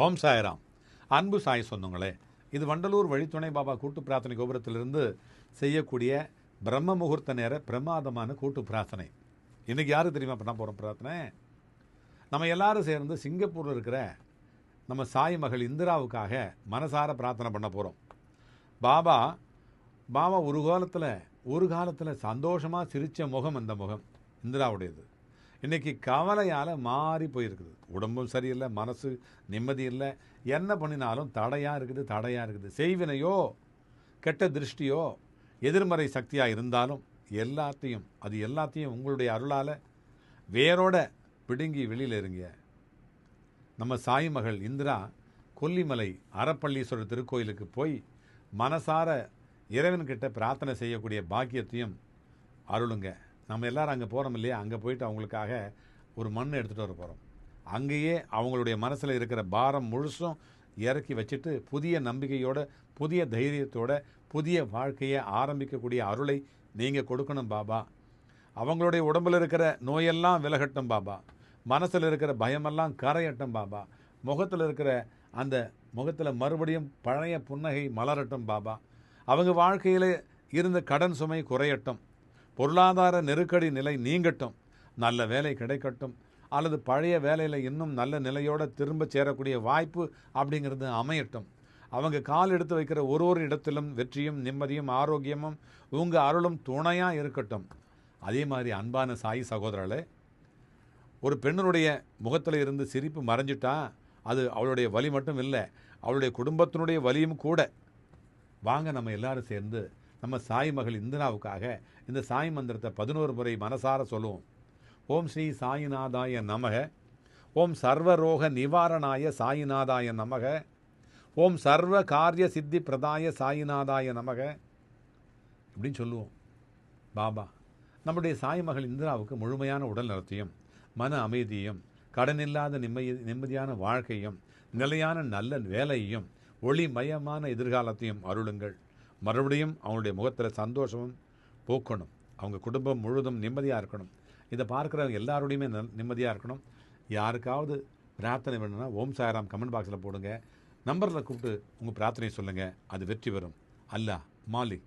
ஓம் சாய்ராம். அன்பு சாய் சொந்தங்களே, இது வண்டலூர் வழித்துணை பாபா கூட்டு பிரார்த்தனை கோபுரத்திலிருந்து செய்யக்கூடிய பிரம்ம முகூர்த்த நேர பிரமாதமான கூட்டு பிரார்த்தனை. இன்றைக்கி யாருக்கு தெரியுமா பண்ண போகிறோம் பிரார்த்தனை? நம்ம எல்லாரும் சேர்ந்து சிங்கப்பூரில் இருக்கிற நம்ம சாய் மகள் இந்திராவுக்காக மனசார பிரார்த்தனை பண்ண போகிறோம். பாபா ஒரு காலத்தில் சந்தோஷமாக சிரித்த முகம் அந்த முகம் இந்திராவுடையது. இன்றைக்கி கவலையால் மாறி போயிருக்குது. உடம்பும் சரியில்லை, மனசு நிம்மதி இல்லை, என்ன பண்ணினாலும் தடையாக இருக்குது. செய்வினையோ கெட்ட திருஷ்டியோ எதிர்மறை சக்தியாக இருந்தாலும் எல்லாத்தையும் உங்களுடைய அருளால் வேரோட பிடுங்கி வெளியில் இருங்க. நம்ம சாய் மகள் இந்திரா கொல்லிமலை அறப்பள்ளீஸ்வரர் திருக்கோயிலுக்கு போய் மனசார இறைவன்கிட்ட பிரார்த்தனை செய்யக்கூடிய பாக்கியத்தையும் அருளுங்க. நம்ம எல்லோரும் அங்கே போகிறோம் இல்லையா, அங்கே போயிட்டு அவங்களுக்காக ஒரு மண் எடுத்துகிட்டு வர போகிறோம். அங்கேயே அவங்களுடைய மனசில் இருக்கிற பாரம் முழுசும் இறக்கி வச்சுட்டு புதிய நம்பிக்கையோட, புதிய தைரியத்தோட, புதிய வாழ்க்கையை ஆரம்பிக்கக்கூடிய அருளை நீங்கள் கொடுக்கணும் பாபா. அவங்களுடைய உடம்பில் இருக்கிற நோயெல்லாம் விலகட்டும் பாபா. மனசில் இருக்கிற பயமெல்லாம் கரையட்டும் பாபா. முகத்தில் மறுபடியும் பழைய புன்னகை மலரட்டும் பாபா. அவங்க வாழ்க்கையில் இருந்த கடன் சுமை குறையட்டும். பொருளாதார நெருக்கடி நிலை நீங்கட்டும். நல்ல வேலை கிடைக்கட்டும். அல்லது பழைய வேலையில் இன்னும் நல்ல நிலையோடு திரும்ப சேரக்கூடிய வாய்ப்பு அப்படிங்கிறது அமையட்டும். அவங்க கால் எடுத்து வைக்கிற ஒரு இடத்திலும் வெற்றியும் நிம்மதியும் ஆரோக்கியமும் உங்கள் அருளும் துணையாக இருக்கட்டும். அதே மாதிரி அன்பான சாய் சகோதரர்களே, ஒரு பெண்ணுடைய முகத்தில் இருந்து சிரிப்பு மறைஞ்சிட்டா அது அவளுடைய வலி மட்டும் இல்லை, அவளுடைய குடும்பத்தினுடைய வலியும் கூட. வாங்க நம்ம எல்லாரும் சேர்ந்து நம்ம சாய் மகள் இந்திராவுக்காக இந்த சாய் மந்திரத்தை 11 முறை மனசார சொல்லுவோம். ஓம் ஸ்ரீ சாயிநாதாய நமக. ஓம் சர்வரோக நிவாரணாய சாயிநாதாய நமக. ஓம் சர்வ காரிய சித்தி பிரதாய சாயிநாதாய நமக இப்படின்னு சொல்லுவோம். பாபா நம்முடைய சாய் மகள் இந்திராவுக்கு முழுமையான உடல் நலத்தையும், மன அமைதியையும், கடனில்லாத நிம்மதியான வாழ்க்கையும், நிலையான நல்ல வேலையையும், ஒளிமயமான எதிர்காலத்தையும் அருளுங்கள். மறுபடியும் அவங்களுடைய முகத்தில் சந்தோஷமும் போக்கணும். அவங்க குடும்பம் முழுதும் நிம்மதியாக இருக்கணும். இதை பார்க்குறவங்க எல்லாரோடையுமே நிம்மதியாக இருக்கணும். யாருக்காவது பிரார்த்தனை வேணும்னா ஓம் சாய்ராம் கமெண்ட் பாக்ஸில் போடுங்க. நம்பரில் கூப்பிட்டு உங்கள் பிரார்த்தனையை சொல்லுங்கள். அது வெற்றி பெறும். அல்லாஹ் மாலிக்.